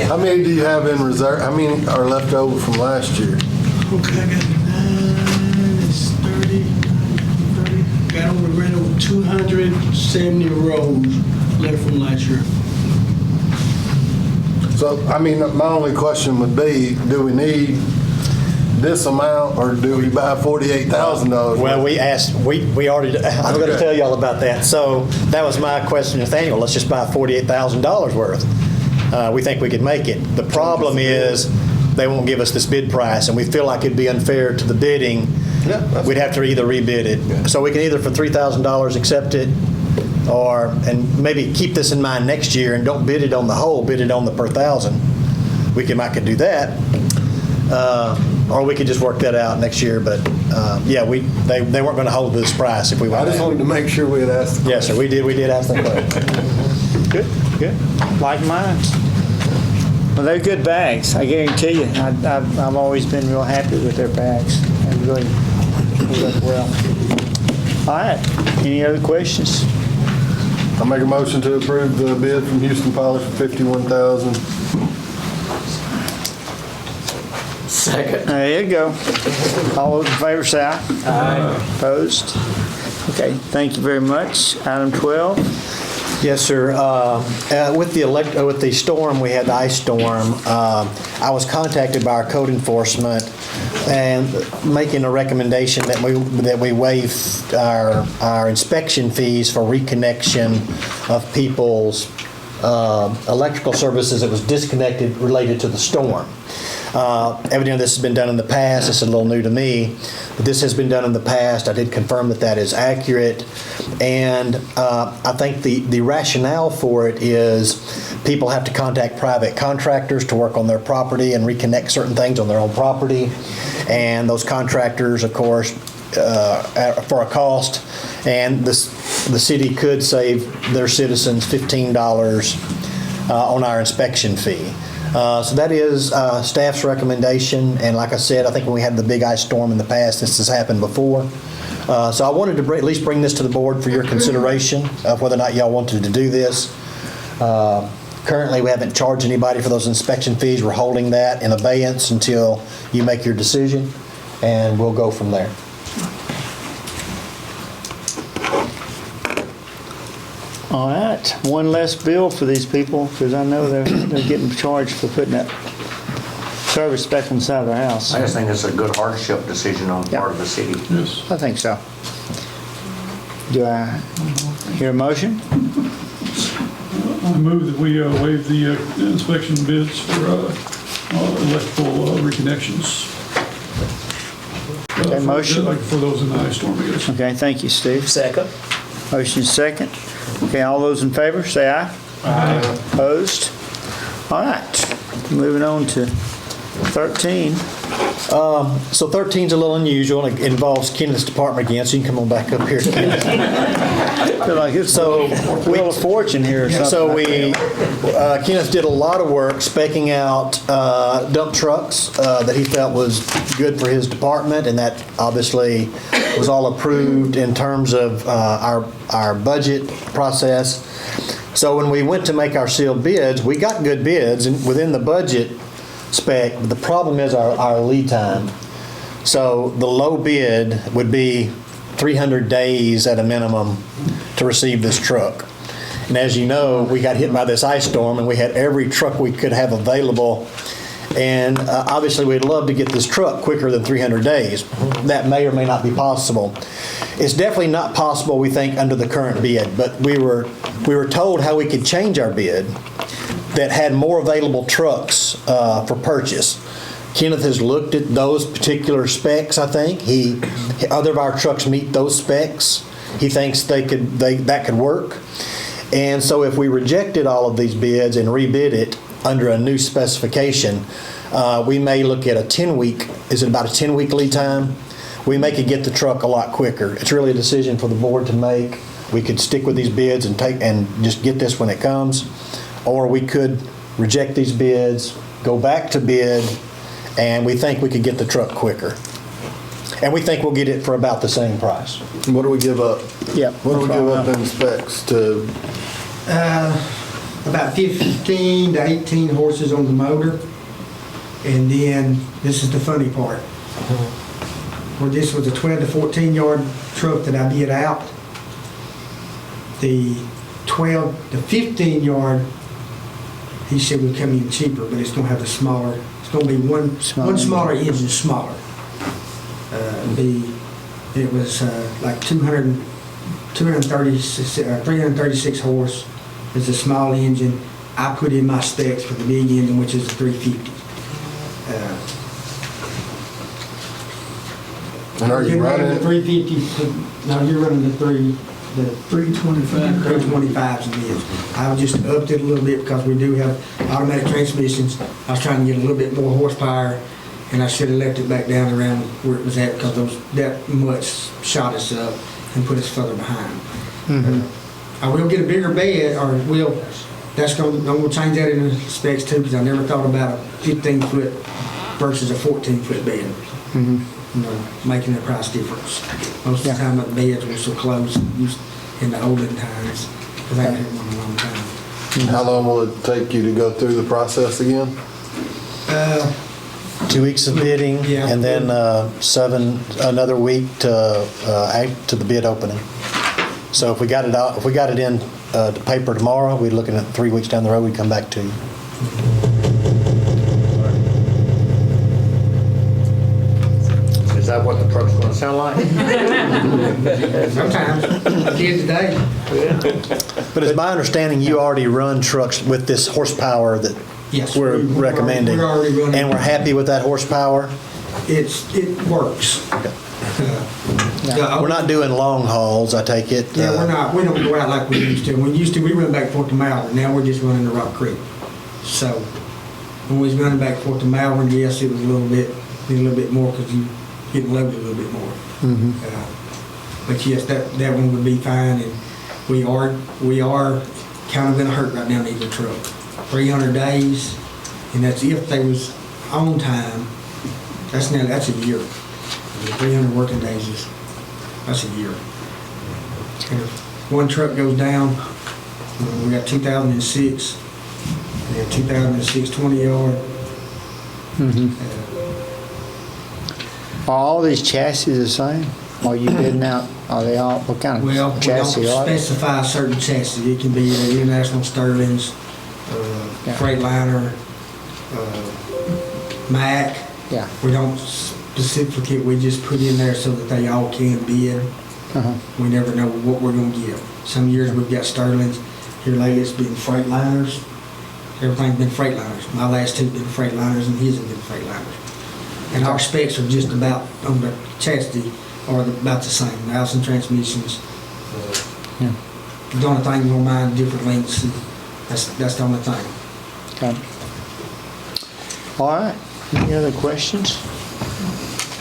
How many do you have in reserve? How many are left over from last year? Okay, I got 9, it's 30, got right over 270 rows left from last year. So, I mean, my only question would be, do we need this amount, or do we buy $48,000? Well, we already, I'm going to tell you all about that. So that was my question to Nathaniel. Let's just buy $48,000 worth. We think we could make it. The problem is they won't give us this bid price, and we feel like it'd be unfair to the bidding. We'd have to either rebid it. So we can either for $3,000 accept it, and maybe keep this in mind next year and don't bid it on the whole, bid it on the per thousand. I could do that. Or we could just work that out next year, but they weren't going to hold this price if we went. I just wanted to make sure we had asked the question. Yes, sir, we did ask that question. Good. Like mine. Well, they're good bags. I guarantee you. I've always been real happy with their bags. They really work well. All right. Any other questions? I'll make a motion to approve the bid from Houston Poly for $51,000. Second. There you go. All those in favor say aye. Aye. Opposed? Okay, thank you very much. Item 12. Yes, sir. With the storm, we had the ice storm. I was contacted by our code enforcement and making a recommendation that we waive our inspection fees for reconnection of people's electrical services that was disconnected related to the storm. Evidently, this has been done in the past. This is a little new to me, but this has been done in the past. I did confirm that is accurate, and I think the rationale for it is people have to contact private contractors to work on their property and reconnect certain things on their own property, and those contractors, of course, for a cost, and the city could save their citizens $15 on our inspection fee. So that is staff's recommendation, and like I said, I think when we had the big ice storm in the past, this has happened before. So I wanted to at least bring this to the board for your consideration of whether or not y'all wanted to do this. Currently, we haven't charged anybody for those inspection fees. We're holding that in abeyance until you make your decision, and we'll go from there. All right, one less bill for these people, because I know they're getting charged for putting that service back inside their house. I just think it's a good hardship decision on the part of the city. Yes. I think so. Do I hear a motion? I move that we waive the inspection bids for electrical reconnections. Okay, motion. For those in the ice storm, I guess. Okay, thank you, Steve. Second. Motion second. Okay, all those in favor, say aye. Aye. Opposed? All right, moving on to 13. So 13 is a little unusual. It involves Kenneth's department again, so you can come on back up here, Kenneth. I feel like it's Wheel of Fortune here or something. So Kenneth did a lot of work specking out dump trucks that he felt was good for his department, and that obviously was all approved in terms of our budget process. So when we went to make our sealed bids, we got good bids and within the budget spec. The problem is our lead time. So the low bid would be 300 days at a minimum to receive this truck. And as you know, we got hit by this ice storm and we had every truck we could have available. And obviously we'd love to get this truck quicker than 300 days. That may or may not be possible. It's definitely not possible, we think, under the current bid, but we were told how we could change our bid that had more available trucks for purchase. Kenneth has looked at those particular specs, I think. Other of our trucks meet those specs. He thinks that could work. And so if we rejected all of these bids and rebid it under a new specification, we may look at a 10-week, is it about a 10-week lead time? We may could get the truck a lot quicker. It's really a decision for the board to make. We could stick with these bids and just get this when it comes. Or we could reject these bids, go back to bid, and we think we could get the truck quicker. And we think we'll get it for about the same price. What do we give up? Yeah. What do we give up in specs to? About 15 to 18 horses on the motor. And then, this is the funny part. Where this was a 12 to 14 yard truck that I bid out. The 12 to 15 yard, he said would come in cheaper, but it's going to have a smaller, it's going to be one smaller engine smaller. It was like 336 horse. It's a small engine. I put in my specs for the big engine, which is a 350. And are you running the 350? No, you're running the 325s and this. I just upped it a little bit because we do have automatic transmissions. I was trying to get a little bit more horsepower, and I should have left it back down around where it was at because that much shot us up and put us further behind. I will get a bigger bed, or I'm going to change that in the specs too, because I never thought about a 15-foot versus a 14-foot bed. You know, making a price difference. Most of the time the beds were so close in the olden times, because I haven't had one in a long time. How long will it take you to go through the process again? 2 weeks of bidding, Yeah. and then another week to the bid opening. So if we got it in to paper tomorrow, we're looking at 3 weeks down the road. We'd come back to you. Is that what the truck's going to sound like? Sometimes, I did today. But it's my understanding you already run trucks with this horsepower that Yes, we're recommending, we're already running. and we're happy with that horsepower. It works. We're not doing long hauls, I take it. Yeah, we're not. We don't go out like we used to. When we run back Fort to Malvern. Now we're just running to Rock Creek. So when we was running back Fort to Malvern, yes, it was a little bit more because you getting loaded a little bit more. But yes, that one would be fine, and we are kind of in a hurt right now needing a truck. 300 days, and that's if they was on time. That's a year. 300 working days that's a year. And if one truck goes down, we got 2006, we have 2006 20 yard. Are all these chassis the same? Are you bidding out, are they all, what kind Well, of we chassis don't are they? specify certain chassis. It can be the International Sterlings, Yeah. Freightliner, Mack. Yeah. We don't specifically, we just put in there so that they all can bid. Uh-huh. We never know what we're gonna get. Some years we've got Sterlings. Here lately it's been Freightliners. Everything's been Freightliners. My last two been Freightliners and his have been Freightliners. And our specs are just about, on the chassis, are about the same. The Allison transmissions. Yeah. The only thing we'll mind different lengths. That's the only thing. Okay. All right, any other questions?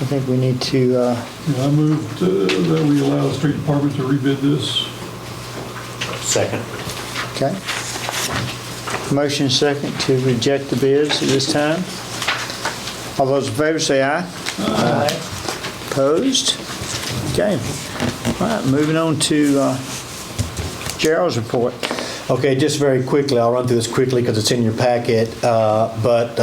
I think we need to, Yeah, I moved that we allow the street department to rebid this. Second. okay. Motion second to reject the bids at this time. All those in favor say aye. Aye. Opposed? Okay. All right, moving on to Gerald's report. Okay, just very quickly, I'll run through this quickly because it's in your packet, but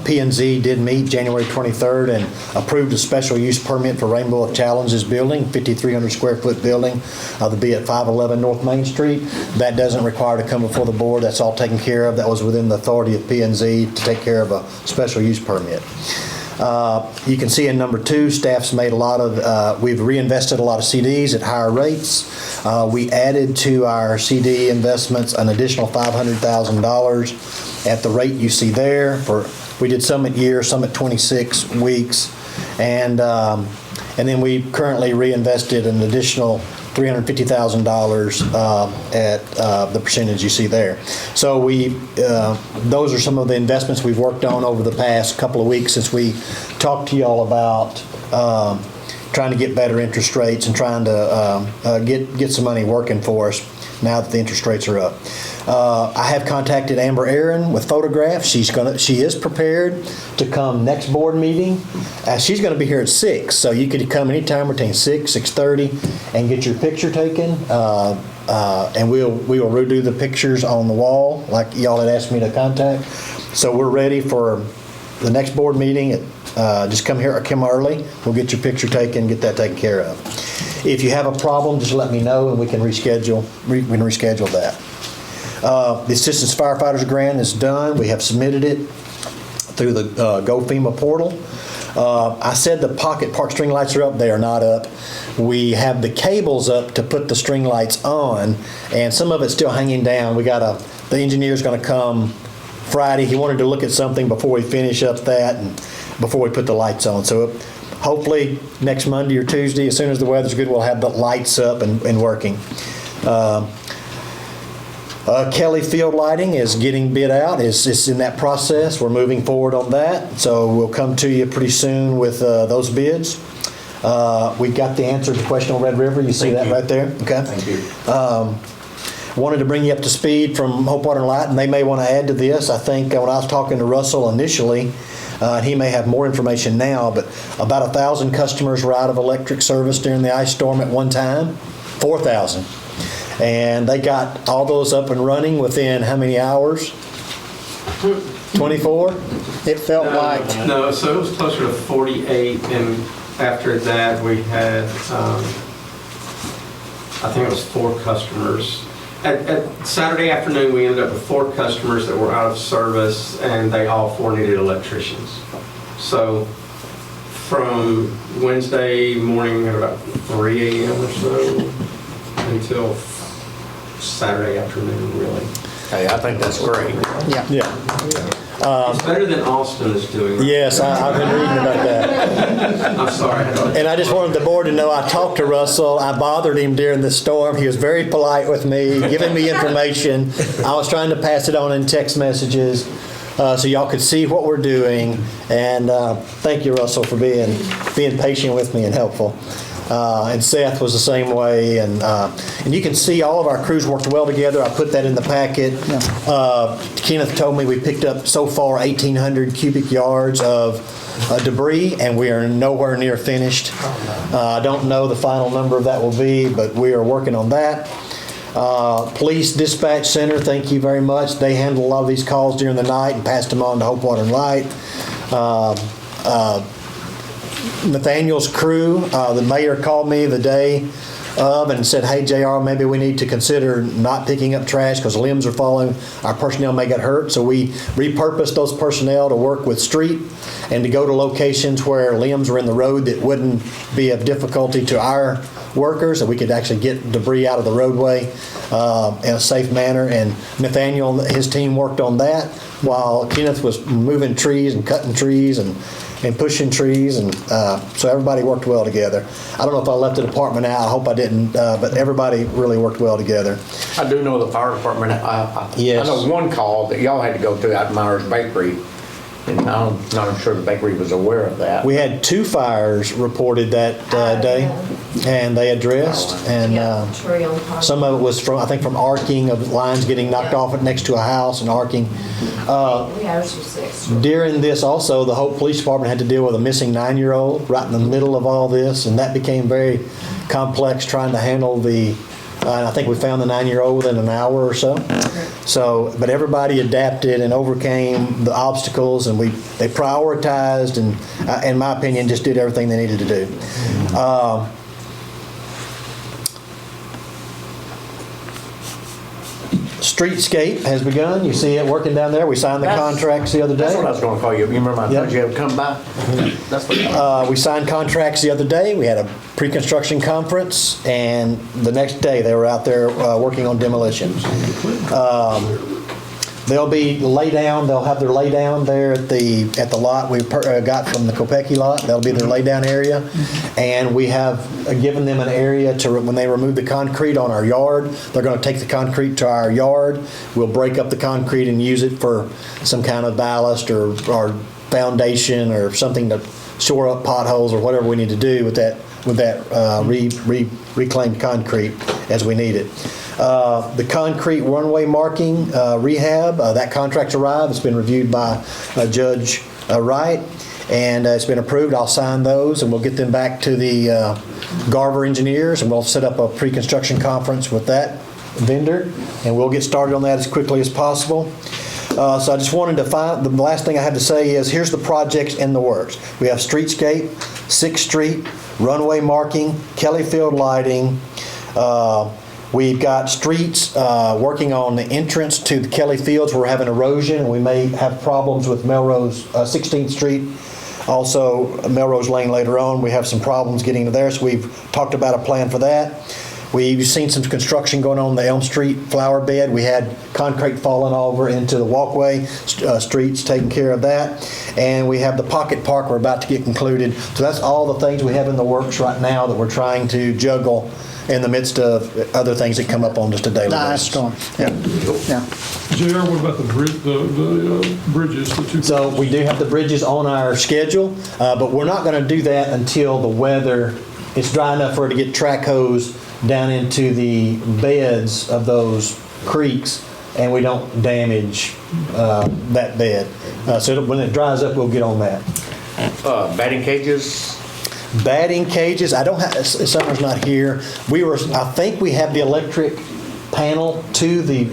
P&Z did meet January 23rd and approved a special use permit for Rainbow of Challenges building, 5,300 square foot building, to be at 511 North Main Street. That doesn't require to come before the board. That's all taken care of. That was within the authority of P&Z to take care of a special use permit. You can see in number 2, staff's made a lot of, we've reinvested a lot of CDs at higher rates. We added to our CD investments an additional $500,000 at the rate you see there. We did some at year, some at 26 weeks. And then we currently reinvested an additional $350,000 at the percentage you see there. So those are some of the investments we've worked on over the past couple of weeks since we talked to y'all about trying to get better interest rates and trying to get some money working for us now that the interest rates are up. I have contacted Amber Aaron with photographs. She is prepared to come next board meeting. She's going to be here at 6, so you could come anytime between 6, 6:30 and get your picture taken. And we will redo the pictures on the wall like y'all had asked me to contact. So we're ready for the next board meeting. Just come here or come early. We'll get your picture taken, get that taken care of. If you have a problem, just let me know and we can reschedule that. The Assistance Firefighters Grant is done. We have submitted it through the GoFEMA portal. I said the pocket park string lights are up. They are not up. We have the cables up to put the string lights on, and some of it's still hanging down. The engineer's going to come Friday. He wanted to look at something before we finish up that and before we put the lights on. So hopefully next Monday or Tuesday, as soon as the weather's good, we'll have the lights up and working. Kelly Field Lighting is getting bid out. It's in that process. We're moving forward on that. So we'll come to you pretty soon with those bids. We got the answer to the question on Red River. You see that right there? Okay. Thank you. Wanted to bring you up to speed from Hope Water and Light, and they may want to add to this. I think when I was talking to Russell initially, he may have more information now, but about 1,000 customers were out of electric service during the ice storm at one time. 4,000. And they got all those up and running within how many hours? 24? It felt like. No, so it was closer to 48, and after that we had, I think it was 4 customers. At Saturday afternoon, we ended up with 4 customers that were out of service, and they all 4 needed electricians. So from Wednesday morning at about 3 a.m. or so until Saturday afternoon, really. Hey, I think that's great. Yeah. It's better than Austin is doing. Yes, I've been reading about that. I'm sorry. And I just wanted the board to know I talked to Russell. I bothered him during the storm. He was very polite with me, giving me information. I was trying to pass it on in text messages. so y'all could see what we're doing. And thank you, Russell, for being patient with me and helpful. And Seth was the same way. And you can see all of our crews worked well together. I put that in the packet. Kenneth told me we picked up so far 1,800 cubic yards of debris, and we are nowhere near finished. I don't know the final number of that will be, but we are working on that. Police Dispatch Center, thank you very much. They handled a lot of these calls during the night and passed them on to Hope Water and Light. Nathaniel's crew, the mayor called me the day of and said, hey, JR, maybe we need to consider not picking up trash because limbs are falling. Our personnel may get hurt. So we repurposed those personnel to work with street and to go to locations where limbs were in the road that wouldn't be of difficulty to our workers, that we could actually get debris out of the roadway in a safe manner. And Nathaniel and his team worked on that while Kenneth was moving trees and cutting trees and pushing trees, and so everybody worked well together. I don't know if I left the department out. I hope I didn't, but everybody really worked well together. I do know the fire department, Yes. I know one call that y'all had to go to out in Myers Bakery, and I'm not sure the bakery was aware of that. We had 2 fires reported that day, and they addressed, and some of it was from, I think, from arcing of lines getting knocked off next to a house and arcing. During this also, the Hope Police Department had to deal with a missing 9-year-old right in the middle of all this, and that became very complex trying to handle the, I think we found the 9-year-old within an hour or so. So, but everybody adapted and overcame the obstacles, and they prioritized and, in my opinion, just did everything they needed to do. Streetscape has begun. You see it working down there. We signed the contracts the other day. That's what I was going to call you. You remember I told you to come by? That's what we signed contracts the other day. We had a pre-construction conference, and the next day they were out there working on demolition. They'll be lay down. They'll have their lay down there at the lot we got from the Kopecki lot. That'll be their lay down area, and we have given them an area to when they remove the concrete on our yard. They're going to take the concrete to our yard. We'll break up the concrete and use it for some kind of ballast or foundation or something to shore up potholes or whatever we need to do with that reclaimed concrete as we need it. The concrete runway marking rehab, that contract's arrived. It's been reviewed by Judge Wright, and it's been approved. I'll sign those, and we'll get them back to the Garver engineers, and we'll set up a pre-construction conference with that vendor, and we'll get started on that as quickly as possible. So I just wanted to find, the last thing I have to say is, here's the projects in the works. We have streetscape, 6th Street, runway marking, Kelly Field lighting. We've got streets working on the entrance to the Kelly Fields. We're having erosion, and we may have problems with Melrose, 16th Street. Also, Melrose Lane later on, we have some problems getting to there, so we've talked about a plan for that. We've seen some construction going on the Elm Street flower bed. We had concrete falling over into the walkway. Streets taking care of that. And we have the Pocket Park we're about to get concluded. So that's all the things we have in the works right now that we're trying to juggle in the midst of other things that come up on just a daily basis. Storm. Yeah. JR, what about the bridges? The 2 So we do have the bridges on our schedule, but we're not going to do that until the weather is dry enough for it to get track hose down into the beds of those creeks, and we don't damage that bed. So when it dries up, we'll get on that. batting cages. Batting cages, I don't have, Summer's not here. I think we have the electric panel to the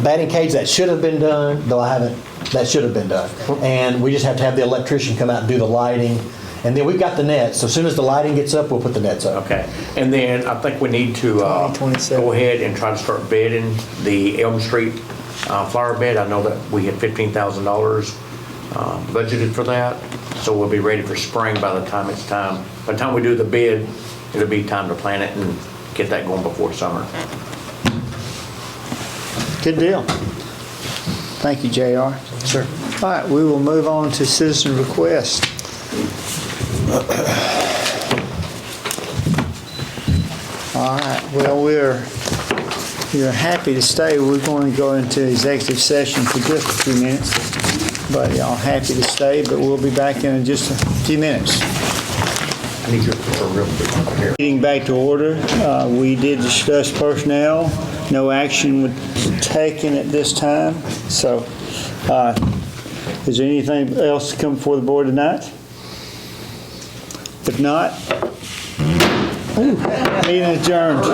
batting cage. That should have been done, though I haven't, that should have been done. And we just have to have the electrician come out and do the lighting. And then we've got the nets, so as soon as the lighting gets up, we'll put the nets up. Okay, and then I think we need to go ahead and try to start bidding the Elm Street flower bed. I know that we had $15,000 budgeted for that, so we'll be ready for spring by the time it's time. By the time we do the bid, it'll be time to plant it and get that going before summer. Good deal. Thank you, JR. Sure. All right, we will move on to citizen requests. All right, well, you're happy to stay, we're going to go into executive session for just a few minutes. But y'all happy to stay, but we'll be back in just a few minutes. I need your real quick here. Getting back to order, we did discuss personnel. No action was taken at this time. So, is there anything else to come before the board tonight? If not, meeting adjourned.